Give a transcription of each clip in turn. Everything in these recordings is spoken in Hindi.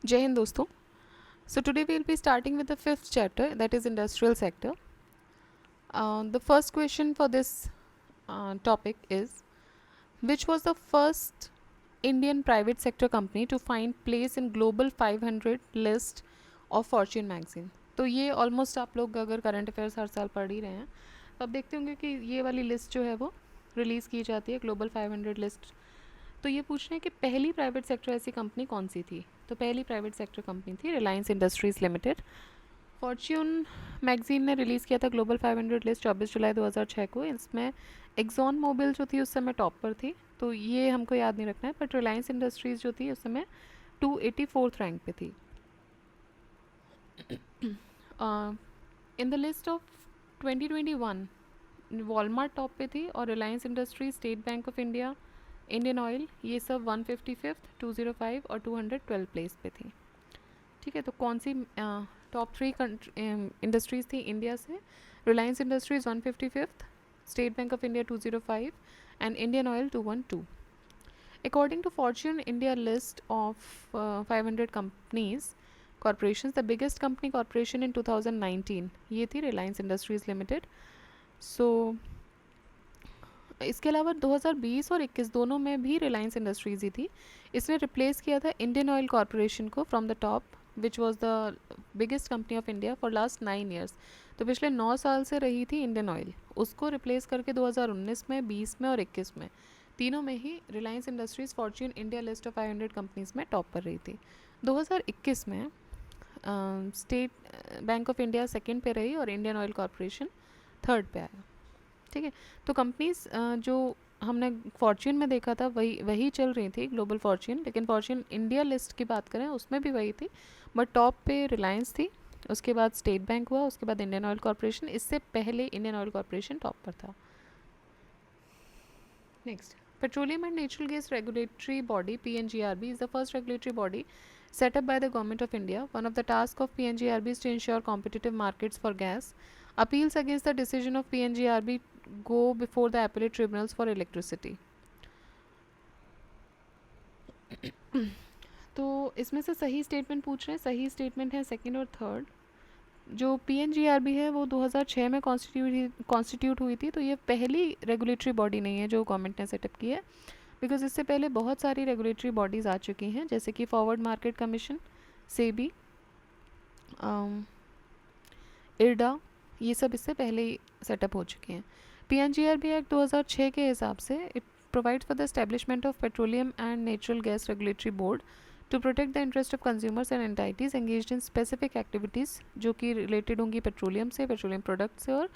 जय हिंद दोस्तों. So today we'll be starting with the fifth chapter, that is industrial sector. The first question for this topic is, which was the first Indian private sector company to find place in global 500 list of Fortune magazine? तो ये ऑलमोस्ट आप लोग अगर करंट अफेयर्स हर साल पढ़ ही रहे हैं तो आप देखते होंगे कि ये वाली लिस्ट जो है वो रिलीज़ की जाती है, ग्लोबल 500 लिस्ट. तो ये पूछ रहे हैं कि पहली प्राइवेट सेक्टर ऐसी कंपनी कौन सी थी. तो पहली प्राइवेट सेक्टर कंपनी थी Reliance industries limited. Fortune magazine ने रिलीज़ किया था ग्लोबल 500 लिस्ट 24 जुलाई 2006 को. इसमें एक्सॉन मोबिल जो थी उस समय टॉप पर थी, तो ये हमको याद नहीं रखना है, बट रिलायंस इंडस्ट्रीज़ जो थी उस समय 284th रैंक पे थी. In the list of 2021 Walmart top पे थी और Reliance industry, state Bank of India, Indian oil, ये सब 155th, 205 और 212 प्लेस पे थी. ठीक है, तो कौन सी टॉप थ्री इंडस्ट्रीज़ थी इंडिया से? Reliance industries 155th, state Bank of India 205 and Indian oil 212. According to Fortune India list of 500 companies corporations, the biggest company corporation in 2019 ये थी रिलायंस इंडस्ट्रीज़ लिमिटेड. सो इसके अलावा 2020 और 21 दोनों में भी रिलायंस इंडस्ट्रीज़ ही थी. इसने रिप्लेस किया था इंडियन ऑयल कॉरपोरेशन को from the top, which was the biggest company of India for last 9 years. तो पिछले 9 साल से रही थी इंडियन ऑयल, उसको रिप्लेस करके 2019 में, 20 में और 21 में तीनों में ही Reliance Industries Fortune India list of 500 companies में टॉप पर रही थी. 2021 में State Bank of India second पे रही और इंडियन ऑयल कॉरपोरेशन थर्ड पे आया. ठीक है, तो कंपनीज जो हमने फॉर्च्यून में देखा था वही वही चल रही थी ग्लोबल फॉर्च्यून, लेकिन फॉर्च्यून इंडिया लिस्ट की बात करें उसमें भी वही थी, बट टॉप पे रिलायंस थी, उसके बाद स्टेट बैंक हुआ, उसके बाद इंडियन ऑयल कॉरपोरेशन, इससे पहले इंडियन ऑयल कॉरपोरेशन टॉप पर था. Next, petroleum and natural gas regulatory body PNGRB is the first regulatory body set up by the government of India. One of the tasks of PNGRB is to ensure competitive markets for gas. Appeals against the decision of PNGRB go before the appellate tribunals for electricity. तो इसमें से सही स्टेटमेंट पूछ रहे हैं. सही स्टेटमेंट है सेकंड और थर्ड. जो PNGRB है वो 2006 में कॉन्स्टिट्यूट हुई थी, तो ये पहली रेगुलेटरी बॉडी नहीं है जो गवर्नमेंट ने सेटअप की है, बिकॉज इससे पहले बहुत सारी रेगुलेटरी बॉडीज़ आ चुकी हैं, जैसे कि forward market commission, SEBI, IRDA, ये सब इससे पहले ही सेटअप हो चुके हैं. PNGRB एक्ट 2006 के हिसाब से it provides for the establishment of petroleum and natural gas regulatory board to protect the interest of consumers and entities engaged in specific activities जो कि रिलेटेड होंगी पेट्रोलियम से, पेट्रोलियम प्रोडक्ट से और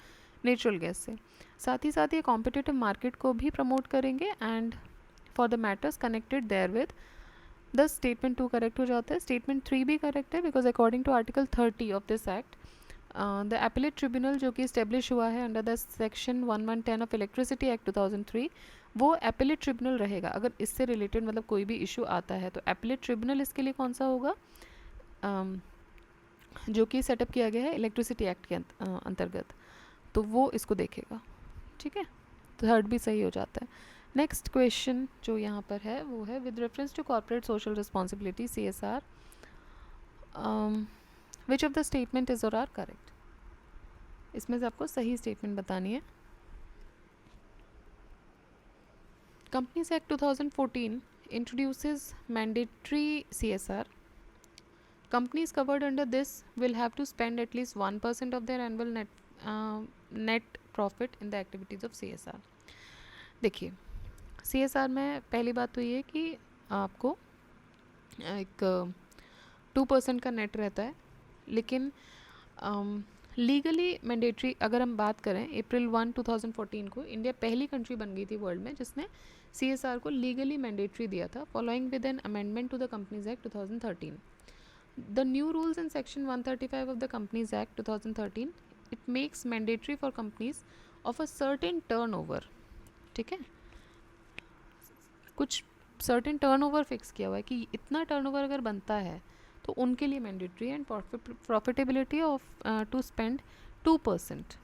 नेचुरल गैस से. साथ ही साथ ये कॉम्पिटिटिव मार्केट को भी प्रमोट करेंगे and for the matters connected therewith. The statement 2 correct हो जाता है. स्टेटमेंट 3 भी करेक्ट है, because according to article 30 of this act the appellate tribunal जो कि इस्टेब्लिश हुआ है under the section 1110 of electricity act 2003, वो एपेलेट ट्रिब्यूनल रहेगा. अगर इससे रिलेटेड मतलब कोई भी इशू आता है तो एपेलेट ट्रिब्यूनल इसके लिए कौन सा होगा, जो कि सेटअप किया गया है इलेक्ट्रिसिटी एक्ट के अंतर्गत, तो वो इसको देखेगा. ठीक है, थर्ड भी सही हो जाता है. नेक्स्ट क्वेश्चन जो यहाँ पर है वो है with reference to corporate social responsibility CSR, which of the statement is और आर करेक्ट. इसमें से आपको सही स्टेटमेंट बतानी है. Companies act 2014 introduces mandatory CSR. Companies covered under this will have to spend at least 1% of their annual net profit in the activities of CSR. देखिए, CSR में पहली बात तो ये कि आपको एक 2% का नेट रहता है, लेकिन लीगली मैंडेटरी अगर हम बात करें, अप्रैल 1, 2014 को इंडिया पहली कंट्री बन गई थी वर्ल्ड में जिसने CSR को लीगली मैंडेटरी दिया था, following with an amendment to the companies act 2013. The new rules in section 135 of the Companies Act 2013, it makes mandatory for companies of a certain turnover. ठीक है, कुछ सर्टेन टर्नओवर फिक्स किया हुआ है कि इतना टर्नओवर अगर बनता है तो उनके लिए mandatory and profitability of to spend 2%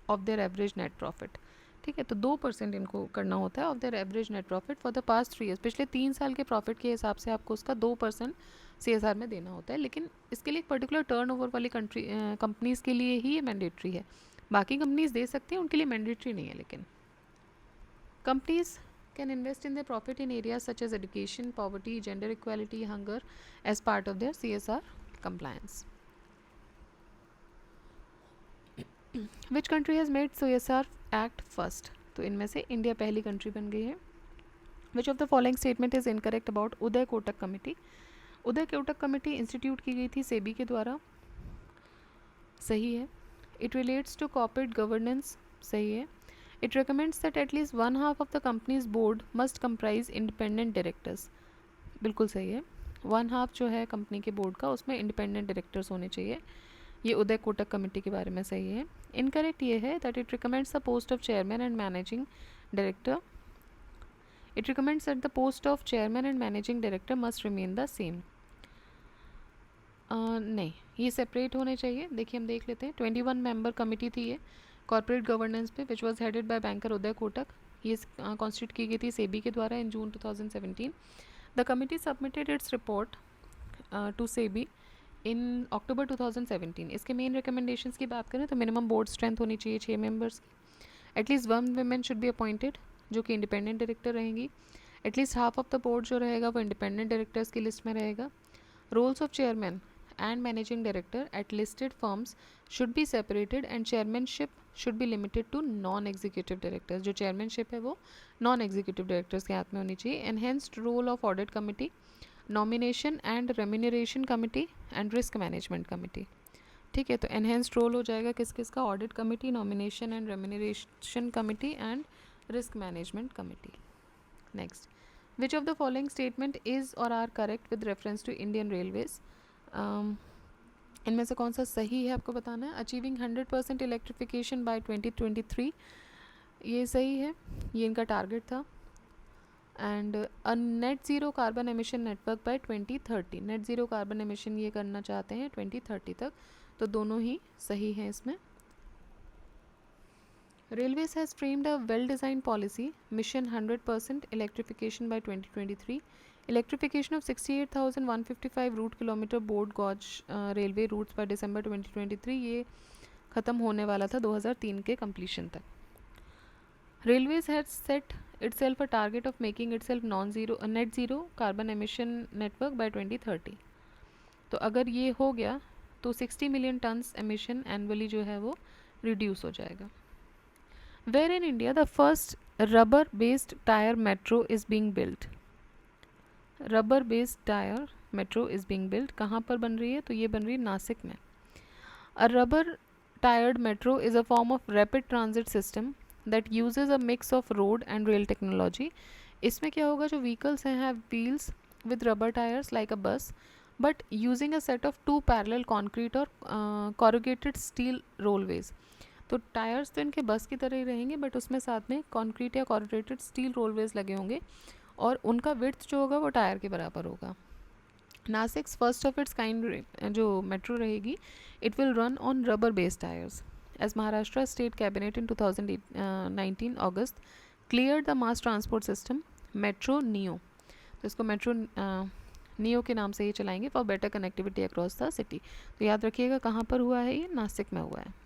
of their average net profit. ठीक ठीक है। तो 2% इनको करना होता है of their average net profit for the past 3 years. पिछले 3 साल के प्रॉफिट के हिसाब से आपको उसका 2% CSR में देना होता है, लेकिन इसके लिए एक पर्टिकुलर टर्नओवर वाली कंपनीज़ के लिए ही ये मैंडेटरी है। बाकी कंपनीज दे सकती हैं, उनके लिए मैंडेटरी नहीं है। लेकिन companies can invest in their profit in areas such as education, poverty, gender equality, hunger as part of their CSR compliance. Which country has made CSR act first? तो इनमें से इंडिया पहली कंट्री बन गई है। Which of the following statement is incorrect about Uday Kotak committee? Uday Kotak committee institute की गई थी सेबी के द्वारा, सही है। It relates to corporate governance, सही है। It recommends that at least one half of the company's board must comprise independent directors, बिल्कुल सही है। वन हाफ जो है कंपनी के बोर्ड का, उसमें इंडिपेंडेंट डायरेक्टर्स होने चाहिए। ये उदय कोटक कमेटी के बारे में सही है। इनकरेक्ट ये है that it recommends the post of chairman and managing director, it recommends that the post of chairman and managing director must remain the same. नहीं, ये सेपरेट होने चाहिए। देखिए हम देख लेते हैं। 21 मेंबर कमेटी थी ये कॉर्पोरेट गवर्नेंस पे, which was headed by banker Uday Kotak. ये कॉन्स्टिट्यूट की गई थी सेबी के द्वारा in June 2017। The committee submitted its report to SEBI in October 2017। इसके मेन रिकमेंडेशंस की बात करें तो मिनिमम बोर्ड स्ट्रेंथ होनी चाहिए 6 मेंबर्स की। At least 1 women should be appointed जो कि इंडिपेंडेंट डायरेक्टर रहेंगी। At least half of the board जो रहेगा वो इंडिपेंडेंट डायरेक्टर्स की लिस्ट में रहेगा। Roles of chairman and managing director at listed firms should be separated and chairmanship should be limited to non-executive directors। जो chairmanship है वो non-executive directors के हाथ में होनी चाहिए। enhanced role of audit committee, nomination and remuneration committee and risk management committee। ठीक है, तो enhanced role हो जाएगा किस किस का? audit committee, nomination and remuneration committee and risk management committee। next, which of the following statement is or are correct with reference to Indian Railways? इनमें से कौन सा सही है आपको बताना है। अचीविंग 100% इलेक्ट्रिफिकेशन बाय 2023, ये सही है, ये इनका टारगेट था। And a net zero carbon emission network by 2030, net zero carbon emission ये करना चाहते हैं 2030 तक, तो दोनों ही सही हैं इसमें। Railways has framed a well-designed policy, Mission 100% Electrification by 2023. Electrification of 68,155 route kilometer board gauge railway routes by December 2023, ये ख़त्म होने वाला था 2003 के completion तक। Railways has set itself a target of making itself net zero carbon emission network by 2030। तो अगर ये हो गया तो 60 million tons emission annually जो है वो reduce हो जाएगा। Where in India the first rubber-based tire metro is being built? Rubber-based tire metro is being built। कहाँ पर बन रही है? तो ये बन रही है नासिक में। A rubber-tired metro is a form of rapid transit system that uses a mix of road and rail technology। इसमें क्या होगा? जो vehicles हैं have wheels with rubber tires like a bus, but using a set of 2 parallel concrete or corrugated steel rollways। तो टायर्स तो इनके बस की तरह ही रहेंगे, बट उसमें साथ में कंक्रीट या कॉर्पोरेटेड स्टील रोलवेज लगे होंगे और उनका विड्थ जो होगा वो टायर के बराबर होगा। Nashik's first of its kind जो मेट्रो रहेगी, it will run on rubber based tyres. As Maharashtra state cabinet in 2019 August clear the mass transport system metro neo, तो इसको मेट्रो नियो के नाम से ही चलाएंगे for better connectivity across the city. तो याद रखिएगा कहाँ पर हुआ है, ये नासिक में हुआ है।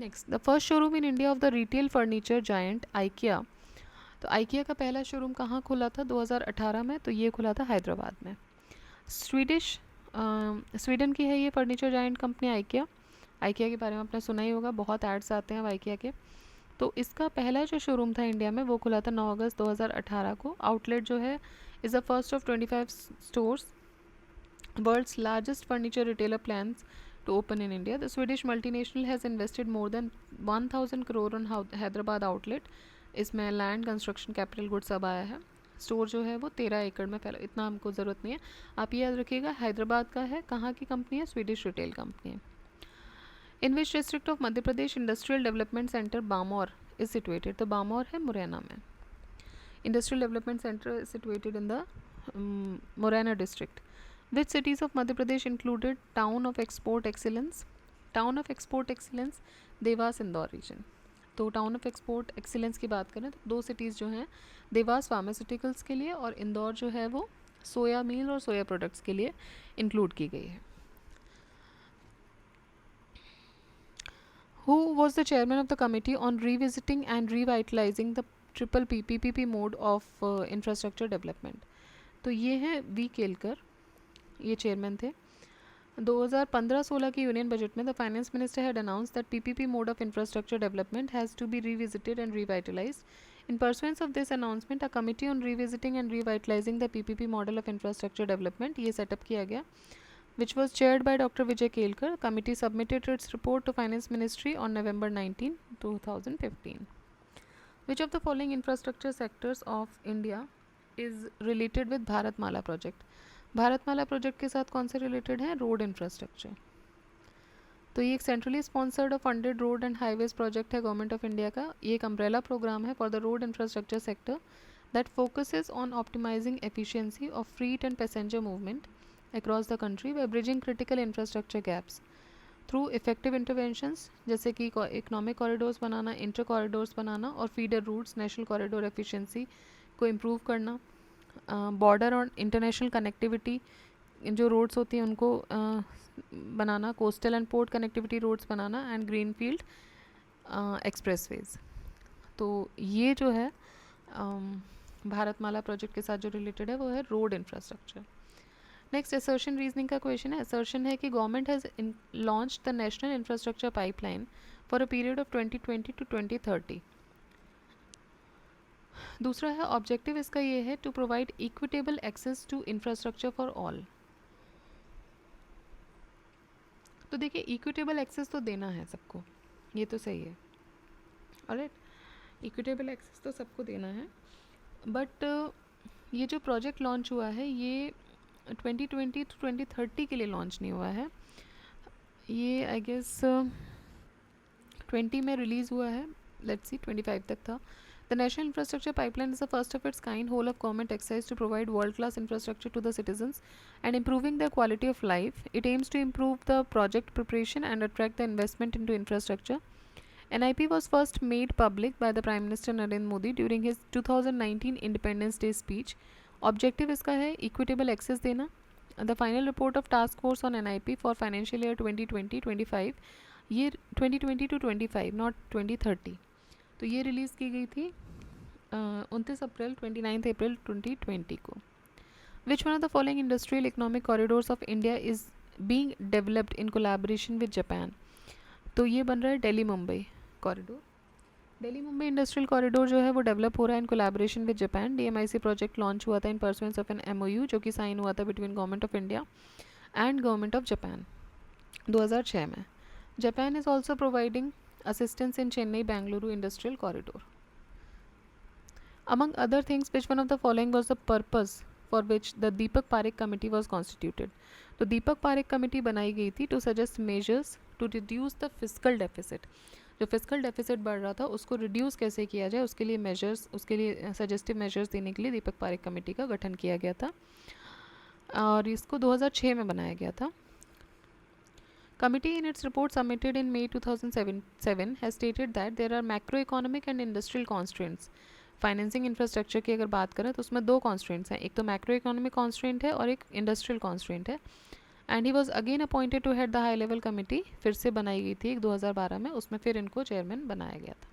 Next, the first showroom in India of the retail furniture giant IKEA. तो आइकिया का पहला शोरूम कहाँ खुला था? 2018 में, तो ये खुला था हैदराबाद में। स्वीडन की है ये furniture giant company IKEA. IKEA के बारे में आपने सुना ही होगा, बहुत एड्स आते हैं आइकिया के। तो इसका पहला जो शोरूम था इंडिया में वो खुला था 9 अगस्त 2018 को। आउटलेट जो है is the first of 25 stores, world's largest furniture retailer plans to open in India. The Swedish multinational has invested more than 1000 crore on Hyderabad outlet. इसमें लैंड, कंस्ट्रक्शन, कैपिटल गुड्स सब आया है। स्टोर जो है वो 13 एकड़ में फैला, इतना हमको ज़रूरत नहीं है, आप ये याद रखिएगा हैदराबाद का है। कहाँ की कंपनी है? स्वीडिश रिटेल कंपनी है। In which district of Madhya Pradesh industrial development centre Bamaur is situated? तो बामौर है मुरैना में। Industrial development centre is situated in the Morena district. Which cities of Madhya Pradesh included Town of Export Excellence? Town of Export Excellence Dewas Indore region. तो टाउन ऑफ एक्सपोर्ट एक्सीलेंस की बात करें तो दो सिटीज़ जो हैं देवास फार्मास्यूटिकल्स के लिए और इंदौर जो है वो सोया मील और सोया प्रोडक्ट्स के लिए इंक्लूड की गई है। Who was the chairman of the committee on revisiting and revitalizing the triple PPP mode of infrastructure development? तो ये हैं वी केलकर, ये चेयरमैन थे। 2015-16 की यूनियन बजट में the finance minister had announce that PPP mode of infrastructure development has to be revisited and revitalised. In pursuance of this announcement, a committee on revisiting and revitalizing the PPP model of infrastructure development ये सेटअप किया गया, which was chaired by Dr. Vijay Kelkar. Committee submitted its report to Finance Ministry on November 19, 2015. Which of the following infrastructure sectors of India is related with Bharatmala project? Bharatmala project के साथ कौन से रिलेटेड है? Road infrastructure. तो ये एक सेंट्रली स्पॉन्सर्ड और funded road and highways project है गवर्नमेंट ऑफ इंडिया का। ये एक अम्ब्रेला प्रोग्राम है for the road infrastructure sector that focuses on optimising efficiency of freight and passenger movement across the country by bridging critical infrastructure gaps through effective interventions जैसे कि इकोनॉमिक कॉरिडोर्स बनाना, इंटर कॉरिडोर्स बनाना और feeder routes, national corridor efficiency को इम्प्रूव करना, बॉर्डर और इंटरनेशनल कनेक्टिविटी जो रोड्स होती हैं उनको बनाना, coastal and port connectivity roads बनाना एंड ग्रीन फील्ड एक्सप्रेसवेज। तो ये जो है भारतमाला प्रोजेक्ट के साथ जो रिलेटेड है वो है road infrastructure. Next assertion reasoning का क्वेश्चन है। असर्शन है कि government has launch the national infrastructure pipeline for a period of 2020 to 2030। दूसरा है ऑब्जेक्टिव इसका ये है to provide equitable access to infrastructure for all. तो देखिए इक्विटेबल एक्सेस तो देना है सबको, ये तो सही है, ऑलराइट, इक्विटेबल एक्सेस तो सबको देना है। बट ये जो प्रोजेक्ट लॉन्च हुआ है ये 2020 to 2030 के लिए लॉन्च नहीं हुआ है, ये आई गेस 20 में रिलीज़ हुआ है, लेट्स सी 25 तक था। The national infrastructure pipeline is the first of its kind whole of government exercise to provide world class infrastructure to the citizens and improving the quality of life. It aims to improve the project preparation and attract the investment in to infrastructure. NIP was first made public by the Prime Minister Narendra Modi during his 2019 Independence Day speech. Objective इसका है इक्विटेबल एक्सेस देना। The final report of task force on NIP for financial year 2020-25, ये 2020 to 25 नॉट 2030, तो ये रिलीज़ की गई थी 29 अप्रैल 29 अप्रैल 2020 को। Which one of the following industrial economic corridors of India is being developed in collaboration with Japan? तो ये बन रहा है Delhi Mumbai corridor. Delhi Mumbai industrial corridor जो है वो डेवलप हो रहा है in collaboration with Japan. DMIC project launch हुआ था in pursuance of an MOU जो कि साइन हुआ था between government of India and government of Japan 2006 में। Japan is also providing assistance in Chennai Bengaluru industrial corridor. Among other things which one of the following was the purpose for which the Deepak Parekh committee was constituted? तो दीपक पारेख कमेटी बनाई गई थी to suggest measures to reduce the physical deficit. जो फिजिकल डेफिसिट बढ़ रहा था उसको रिड्यूस कैसे किया जाए उसके लिए मेजर्स, उसके लिए सजेस्टिव मेजर्स देने के लिए दीपक पारेख कमेटी का गठन किया गया था और इसको 2006 में बनाया गया था। Committee in its report submitted in May 2007 has stated that there are macro economic and industrial constraints. Financing infrastructure की अगर बात करें तो उसमें दो कॉन्स्ट्रेंट्स हैं, एक तो मैक्रो इकोनॉमिक कॉन्स्ट्रेंट है और एक इंडस्ट्रियल कॉन्स्ट्रेंट है। And he was again appointed to head the high level committee, फिर से बनाई गई थी 2012 में, उसमें फिर इनको चेयरमैन बनाया गया था।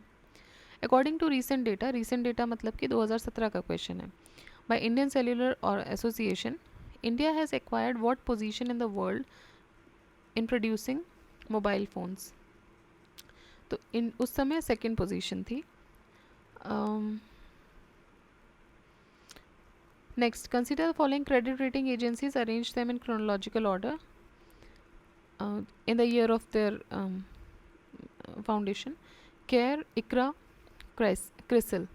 अकॉर्डिंग टू रीसेंट डेटा मतलब कि 2017 का क्वेश्चन है, बाय इंडियन सेल्यूलर और association, India has acquired what position in the world in producing mobile phones? तो इन उस समय सेकेंड पोजीशन थी। Next, consider the following credit rating agencies, arrange them in chronological order in the year of their foundation. CARE, ICRA, CRISIL।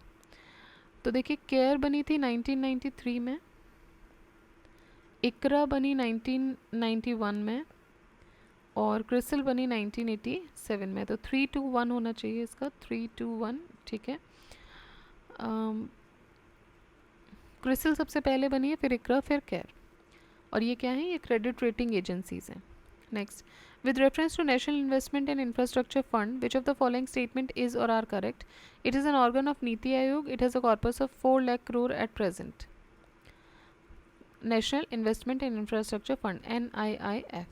तो देखिए केयर बनी थी 1993 में, इकरा बनी 1991 में और क्रिसिल बनी 1987 में। तो 3 to 1 होना चाहिए इसका, 3 to 1, ठीक है। क्रिसिल सबसे पहले बनी है, फिर इकरा, फिर केयर, और ये क्या है, ये क्रेडिट रेटिंग एजेंसीज हैं। Next, with reference to National Investment and Infrastructure Fund, which of the following statement is or are correct? It is an organ of Niti Aayog. It has a corpus of 4 lakh crore at present. National investment and infrastructure fund NIIF,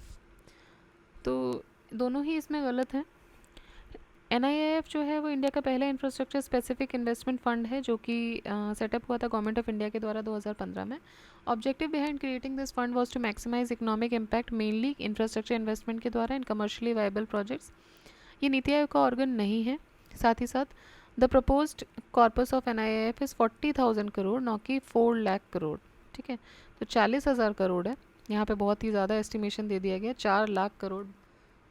तो दोनों ही इसमें गलत हैं। NIIF जो है वो इंडिया का पहला इंफ्रास्ट्रक्चर स्पेसिफिक इन्वेस्टमेंट फंड है जो कि सेटअप हुआ था गवर्नमेंट ऑफ इंडिया के द्वारा 2015 में। Objective behind creating this fund was to maximize economic impact mainly infrastructure investment के द्वारा इन कमर्शियली वायबल प्रोजेक्ट्स। ये नीति आयोग का ऑर्गन नहीं है। साथ ही साथ the proposed corpus of NIIF is 40,000 crore, नौ कि 4 लाख करोड़। ठीक है, तो 40,000 करोड़ है। यहाँ पे बहुत ही ज़्यादा एस्टिमेशन दे दिया गया, 4 लाख करोड़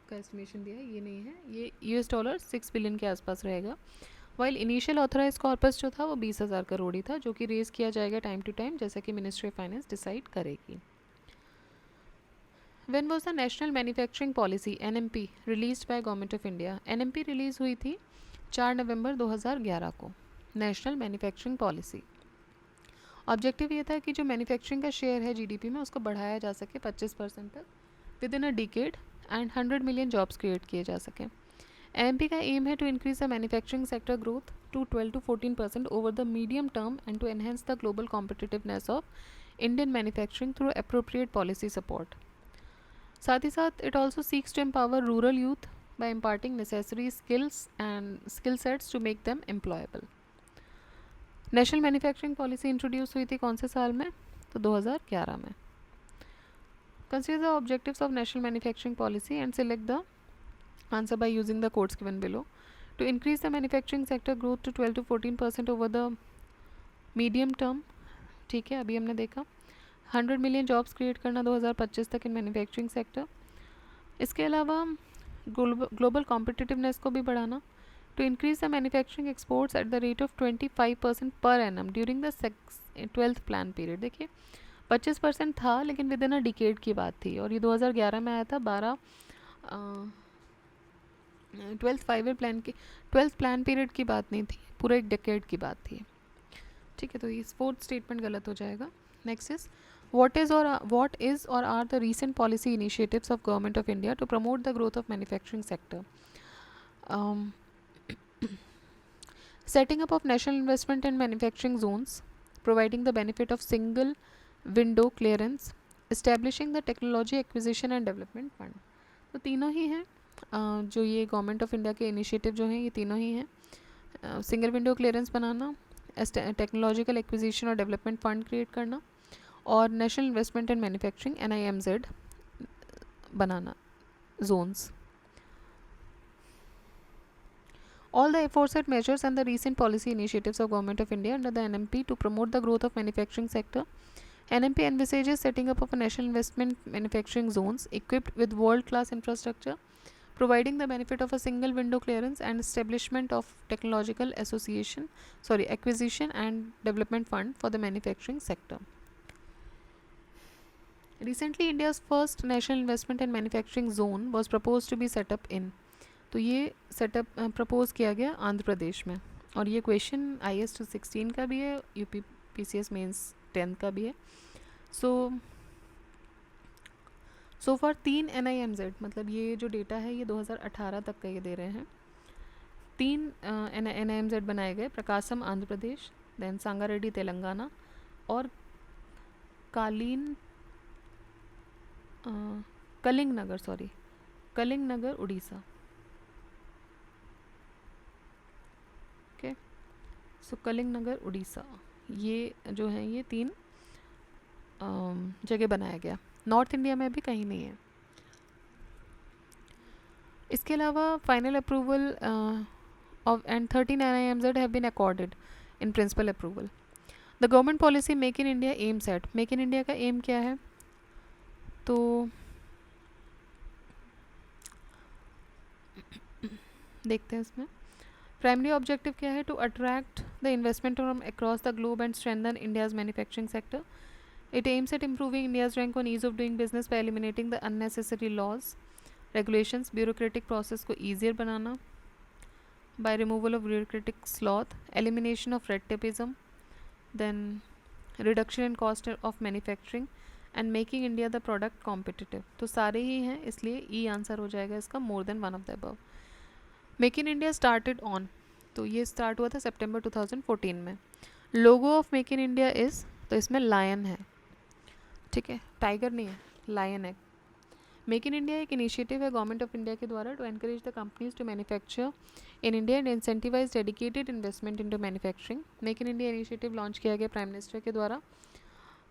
का एस्टिमेशन दिया है, ये नहीं है। ये $US 6 बिलियन के आसपास रहेगा। वाइल इनिशियल ऑथराइज कॉर्पस जो था वो 20,000 करोड़ ही था, जो कि रेज किया जाएगा टाइम टू टाइम, जैसा कि मिनिस्ट्री ऑफ फाइनेंस डिसाइड करेगी। When was the National Manufacturing Policy NMP released by Government of India? NMP release हुई थी 4 नवंबर 2011 को। नेशनल मैन्युफैक्चरिंग पॉलिसी, ऑब्जेक्टिव ये था कि जो मैन्युफैक्चरिंग का शेयर है जीडीपी में उसको बढ़ाया जा सके 25% तक with in a decade and 100 million jobs create किए जा सकें। एमपी का एम है to increase the manufacturing sector growth to 12 to 14% over the medium term and to enhance the global competitiveness of Indian manufacturing through appropriate policy support. साथ ही साथ it also seeks to empower rural youth by imparting necessary skills and skill sets to make them employable. National manufacturing policy introduce हुई थी कौन से साल में? तो 2011 में। Consider the objectives of national manufacturing policy and select the answer by using the codes given below. To increase the manufacturing sector growth to 12 to 14% over the medium term. ठीक है, अभी हमने देखा 100 मिलियन जॉब्स क्रिएट करना 2025 तक इन मैन्युफैक्चरिंग सेक्टर। इसके अलावा ग्लोबल कॉम्पिटिटिवनेस को भी बढ़ाना, to increase the manufacturing exports at the rate of 25% per annum during the 12th plan period। देखिए 25% था लेकिन विद इन अ डिकेड की बात थी, और ये 2011 में आया था। 12th प्लान पीरियड की बात नहीं थी, पूरा एक डिकेड की बात थी। ठीक है, तो ये फोर्थ स्टेटमेंट गलत हो जाएगा। Next is what is or are the recent policy initiatives of government of India to promote the growth of manufacturing sector? Setting up of national investment and manufacturing zones, providing the benefit of single window clearance, establishing the technology acquisition and development fund। तो तीनों ही हैं जो ये गवर्नमेंट ऑफ इंडिया के इनिशिएटिव जो हैं, ये तीनों ही हैं। सिंगल विंडो क्लियरेंस बनाना, टेक्नोलॉजिकल एक्विजिशन और डेवलपमेंट फंड क्रिएट करना, और national investment and manufacturing NIMZ banana zones। All the aforesaid measures and the recent policy initiatives of Government of India under the NMP to promote the growth of manufacturing sector. NMP envisages setting up of a national investment manufacturing zones equipped with world-class infrastructure, providing the benefit of a single window clearance and establishment of technological acquisition and development fund for the manufacturing sector. Recently, India's first national investment and manufacturing zone was proposed to be set up in, तो ये सेटअप प्रपोज किया गया आंध्र प्रदेश में। और ये क्वेश्चन IAS 216 का भी है, UP PCS मेंस 10th का भी है। सो फॉर 3 NIMZ, मतलब ये जो डेटा है ये 2018 तक का ये दे रहे हैं। 3 NIMZ बनाए गए, प्रकाशम आंध्र प्रदेश, देन सांगारेड्डी तेलंगाना, और कलिंग नगर उड़ीसा। सो कलिंग नगर उड़ीसा, ये जो है ये 3 जगह बनाया गया। नॉर्थ इंडिया में भी कहीं नहीं है। इसके अलावा final approval of and 13 NIMZ have been accorded in principle approval. The government policy make in India aims at, make in India का एम क्या है? तो देखते हैं इसमें प्राइमरी ऑब्जेक्टिव क्या है? To attract the investment from across the globe and strengthen India's manufacturing sector. It aims at improving India's rank on ease of doing business by eliminating the unnecessary laws, regulations, bureaucratic process को ईजियर बनाना by removal of bureaucratic sloth, elimination of red tapism, then reduction in cost of manufacturing and making India the product competitive. तो सारे ही हैं, इसलिए ई आंसर हो जाएगा इसका, more than one of the above. Make in India started on, तो ये स्टार्ट हुआ था सितंबर 2014 में। Logo of make in India is, तो इसमें लायन है, ठीक है, टाइगर नहीं है, लायन है। मेक इन इंडिया एक इनिशिएटिव है गवर्नमेंट ऑफ इंडिया के द्वारा to encourage the companies to manufacture in India and incentivize dedicated investment into manufacturing. Make in India initiative launch किया गया प्राइम मिनिस्टर के द्वारा,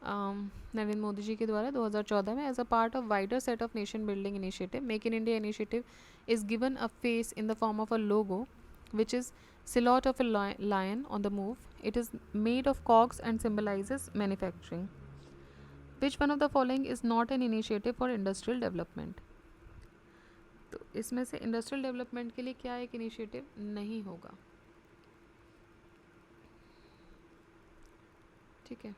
नरेंद्र मोदी जी के द्वारा 2014 में, as a part of wider set of nation building initiative. Make in India initiative is given a face in the form of a logo which is silhouette of a lion on the move. It is made of cogs and symbolizes manufacturing. Which one of the following is not an initiative for industrial development? तो इसमें से इंडस्ट्रियल डेवलपमेंट के लिए क्या एक इनिशिएटिव नहीं होगा, ठीक है।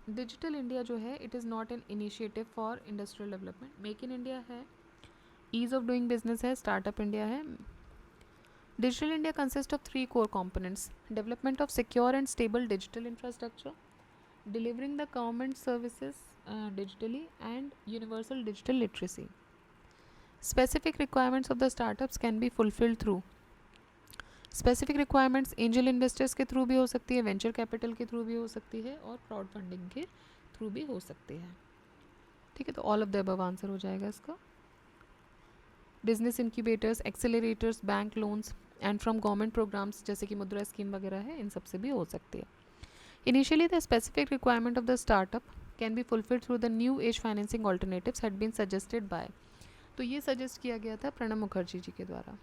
डिजिटल इंडिया जो है, it is not an initiative for industrial development. Make in India है, ईज ऑफ डूइंग बिजनेस है, स्टार्टअप इंडिया है। Digital India consist of 3 core components: development of secure and stable digital infrastructure, delivering the government services digitally, and universal digital literacy. Specific requirements of the startups can be fulfilled through, specific requirements angel investors के थ्रू भी हो सकती है, वेंचर कैपिटल के थ्रू भी हो सकती है, और क्राउड फंडिंग के थ्रू भी हो सकती है, ठीक है। तो all of the above answer हो जाएगा इसका। Business incubators, accelerators, bank loans and from government programs जैसे कि मुद्रा स्कीम वगैरह है, इन सब से भी हो सकती है। Initially the specific requirement of the startup can be fulfilled through the new age financing alternatives had been suggested by, तो ये सजेस्ट किया गया था प्रणब मुखर्जी जी के द्वारा।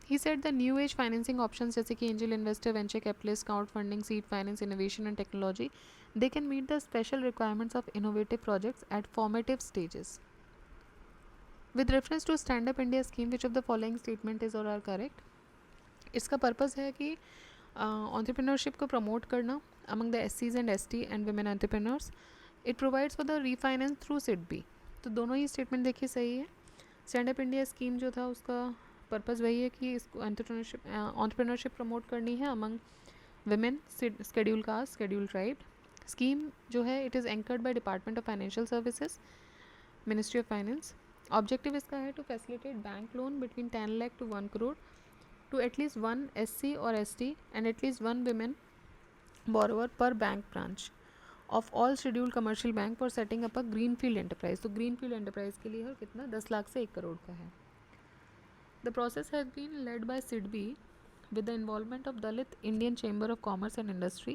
He said the new age financing options जैसे कि angel investor, venture capitalist, crowd funding, seed finance, innovation and technology, they can meet the special requirements of innovative projects at formative stages. With reference to Stand Up India scheme, which of the following statement is or are correct? इसका पर्पस है कि entrepreneurship को promote करना among the SCs and ST and women entrepreneurs. It provides for the refinance through SIDBI. तो दोनों ही स्टेटमेंट देखिए सही है। स्टैंड अप इंडिया स्कीम जो था उसका पर्पस वही है कि इसको एंटरप्रेन्योरशिप प्रमोट करनी है among women, scheduled caste, scheduled tribe. Scheme जो है it is anchored by department of financial services, ministry of finance. Objective इसका है to facilitate bank loan between 10 lakh to 1 crore to at least 1 SC or ST and at least 1 women borrower per bank branch of all scheduled commercial bank for setting up a greenfield enterprise. तो greenfield enterprise के लिए है कितना, 10 लाख से 1 करोड़ का है। The process has been led by SIDBI with the involvement of Dalit Indian Chamber of Commerce and Industry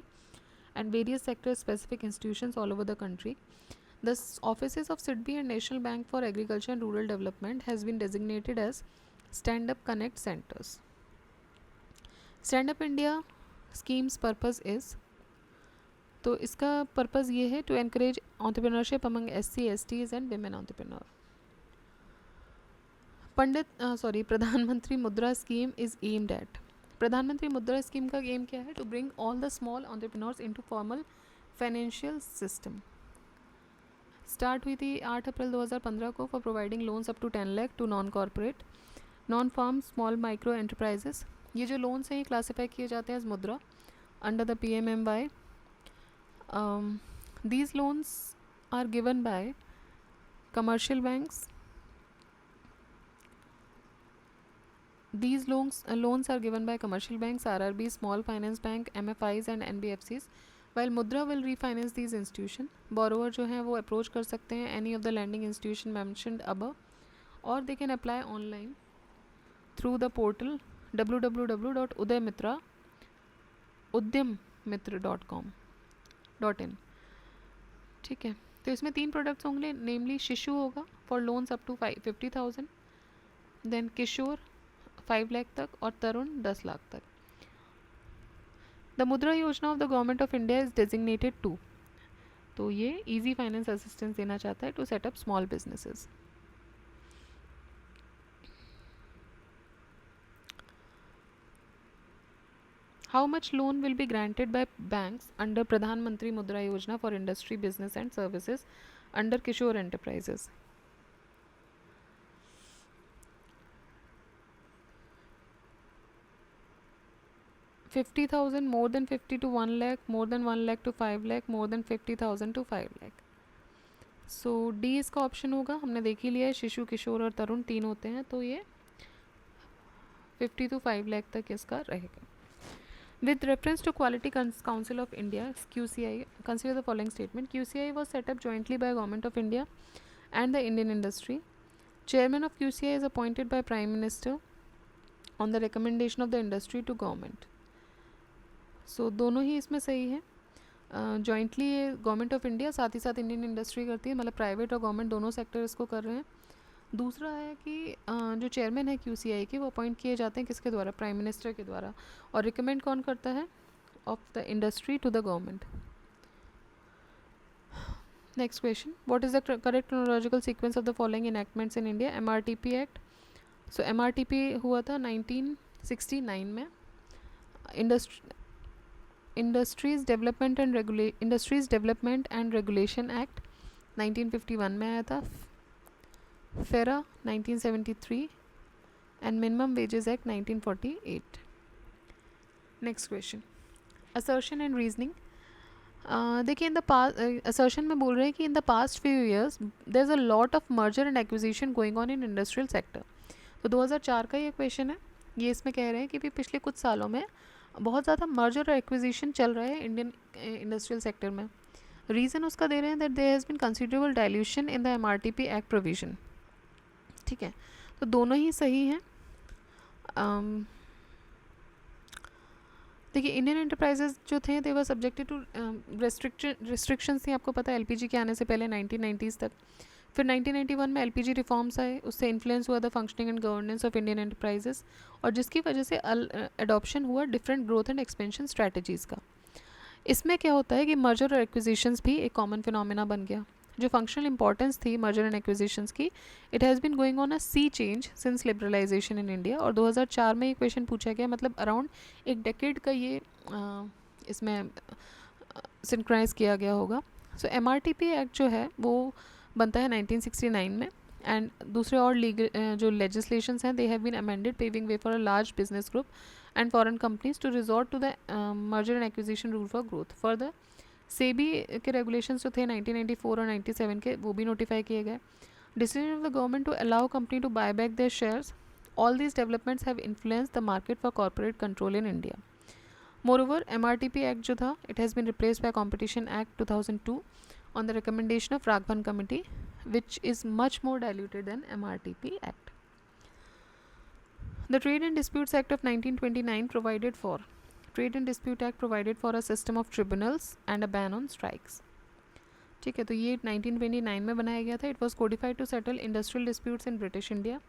and various sector-specific institutions all over the country. The offices of SIDBI and National Bank for Agriculture and Rural Development has been designated as Stand Up Connect Centers. Stand Up India scheme's purpose is, तो इसका पर्पज़ ये है to encourage entrepreneurship among SC, STs and women entrepreneur. Pradhan Mantri Mudra scheme is aimed at, प्रधानमंत्री मुद्रा स्कीम का एम क्या है? To bring all the small entrepreneurs into formal financial system. Start हुई थी 8 अप्रैल 2015 को for providing loans up to 10 lakh to non corporate, non farm, small micro enterprises. ये जो लोन्स हैं ये क्लासीफाई किए जाते हैं एज मुद्रा under the PMMY. These loans are given by commercial banks. These loans are given by commercial banks, RRB, small finance bank, MFIs and NBFCs. While Mudra will refinance these institutions, borrower जो हैं वो approach कर सकते हैं any of the lending institution mentioned above, or they can apply online through the portal www.udyamitra.com.in. ठीक है, तो इसमें 3 प्रोडक्ट्स होंगे, नेमली शिशु होगा for loans up to 50,000, then Kishor 5 lakh तक और तरुण 10 लाख तक। The Mudra Yojana of the government of India is designated to, तो ये इजी फाइनेंस असिस्टेंस देना चाहता है to set up small businesses. How much loan will be granted by banks under Pradhan Mantri Mudra Yojana for industry, business and services under Kishore Enterprises? 50,000, more than 50 to 1 lakh, more than 1 lakh to 5 lakh, more than 50,000 to 5 lakh. So D इसका ऑप्शन होगा. हमने देख ही लिया है, शिशु, किशोर और तरुण 3 होते हैं, तो ये 50 to 5 lakh तक इसका रहेगा. With reference to Quality Council of India (QCI), consider the following statement. QCI was set up jointly by Government of India and the Indian industry. Chairman of QCI is appointed by Prime Minister on the recommendation of the industry to government. So दोनों ही इसमें सही है. जॉइंटली ये गवर्नमेंट ऑफ इंडिया साथ ही साथ इंडियन इंडस्ट्री करती है, मतलब प्राइवेट और गवर्नमेंट दोनों सेक्टर इसको कर रहे हैं. दूसरा है कि जो चेयरमैन है QCI के, वो अपॉइंट किए जाते हैं किसके द्वारा? प्राइम मिनिस्टर के द्वारा. और रिकमेंड कौन करता है? Of the industry to the government. Next question. What is the correct chronological sequence of the following enactments in India? MRTP act. So MRTP हुआ था 1969 में. Industries development and regulation act 1951 में आया था. FERA 1973 and minimum wages act 1948. Next question. Assertion and reasoning. देखिए, इन द पास्ट असर्शन में बोल रहे हैं कि in the past few years there is a lot of merger and acquisition going on in industrial sector. तो 2004 का ये क्वेश्चन है. ये इसमें कह रहे हैं कि भी पिछले कुछ सालों में बहुत ज़्यादा मर्जर और एक्विजिशन चल रहा है इंडियन इंडस्ट्रियल सेक्टर में. रीज़न उसका दे रहे हैं that there has been considerable dilution in the MRTP act provision. ठीक है, तो दोनों ही सही हैं. देखिए, इंडियन एंटरप्राइजेज जो थे दे वर सब्जेक्टेड टू रिस्ट्रिक्शंस थी. आपको पता है LPG के आने से पहले 1990s तक. फिर 1991 में LPG रिफॉर्म्स आए, उससे इन्फ्लुएंस हुआ the functioning and governance of Indian enterprises, और जिसकी वजह से एडॉप्शन हुआ different growth and expansion strategies का. इसमें क्या होता है कि मर्जर और एक्विजिशंस भी एक कॉमन फिनोमेना बन गया. जो फंक्शनल इंपॉर्टेंस थी मर्जर एंड एक्विजिशंस की, it has been going on a sea change since liberalization in India. और 2004 में ये क्वेश्चन पूछा गया, मतलब अराउंड एक डेकेड का ये इसमें सिंक्राइज किया गया होगा. सो MRTP एक्ट जो है वो बनता है 1969 में. एंड दूसरे और लीगल जो लेजिस्लेशंस हैं they have been amended paving way for a large business group and foreign companies to resort to the merger and acquisition rule for growth. Further SEBI के रेगुलेशंस जो थे 1994 और 97 के, वो भी नोटिफाई किए गए. Decision of the government to allow company to buy back their shares, all these developments have influenced the market for corporate control in India. Moreover MRTP act जो था, it has been replaced by competition act 2002 on the recommendation of Raghavan Committee, which is much more diluted than MRTP Act. The Trade and Disputes Act of 1929 provided for Trade and Dispute Act provided for a system of tribunals and a ban on strikes. ठीक है, तो ये 1929 में बनाया गया था. It was codified to settle industrial disputes in British India.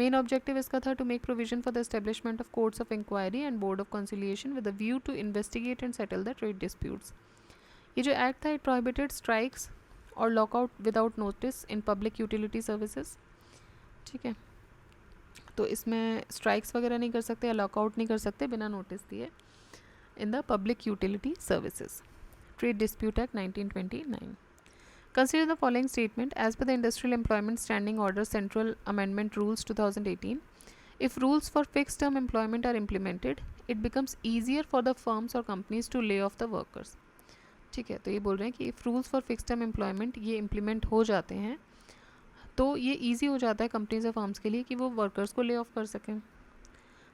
Main objective इसका था to make provision for the establishment of courts of inquiry and board of conciliation with a view to investigate and settle the trade disputes. ये जो एक्ट था, इट प्रोहिबिटेड स्ट्राइक्स और lockout without notice in public utility services. ठीक है, तो इसमें स्ट्राइक्स वगैरह नहीं कर सकते या लॉकआउट नहीं कर सकते बिना नोटिस दिए in the public utility services. Trade dispute act 1929. Consider the following statement. As per the industrial employment standing order central amendment rules 2018, if rules for fixed term employment are implemented, it becomes easier for the firms or companies to lay off the workers. ठीक है, तो ये बोल रहे हैं कि if rules for fix term employment ये इम्प्लीमेंट हो जाते हैं तो ये ईजी हो जाता है कंपनीज और फर्म्स के लिए कि वो वर्कर्स को ले ऑफ कर सकें.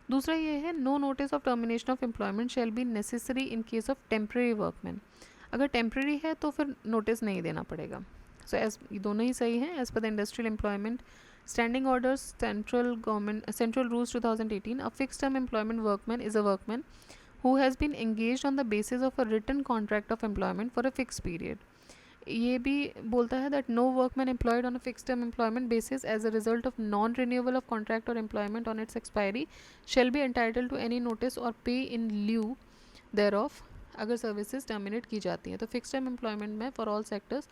दूसरा ये है, no notice of termination of employment shall be necessary in case of temporary workman. अगर टेम्प्रेरी है तो फिर नोटिस नहीं देना पड़ेगा. सो एज ये दोनों ही सही हैं. As per the industrial employment standing orders central rules 2018, a fix term employment workman is a workman who has been engaged on the basis of a written contract of employment for a fixed period. ये भी बोलता है that no workman employed on a fixed term employment basis as a result of non-renewal of contract or employment on its expiry shall be entitled to any notice or pay in lieu thereof अगर सर्विसेज टर्मिनेट की जाती हैं. तो फिक्स टर्म एम्प्लॉयमेंट में फॉर ऑल सेक्टर्स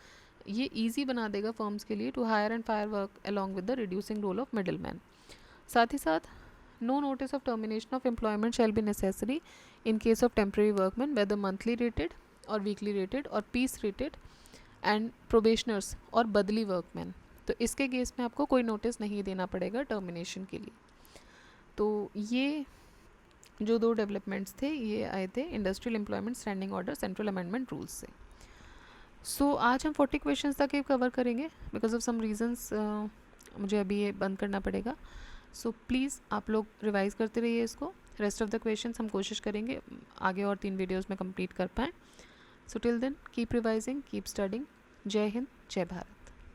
ये ईजी बना देगा फर्म्स के लिए to hire and fire work along with the reducing role of middle man. साथ ही साथ no notice of termination of employment shall be necessary in case of temporary workmen, whether monthly rated or weekly rated or piece rated, and probationers और बदली workmen. तो इसके केस में आपको कोई नोटिस नहीं देना पड़ेगा टर्मिनेशन के लिए. तो ये जो 2 डेवलपमेंट्स थे ये आए थे industrial employment standing order central amendment rules से। सो आज हम 40 क्वेश्चंस तक ये कवर करेंगे। बिकॉज ऑफ सम रीजंस मुझे अभी ये बंद करना पड़ेगा। सो प्लीज़ आप लोग रिवाइज करते रहिए इसको। रेस्ट ऑफ द क्वेश्चंस हम कोशिश करेंगे आगे और 3 वीडियोज़ में कंप्लीट कर पाएँ। So till then keep revising, keep studying. जय हिंद, जय भारत।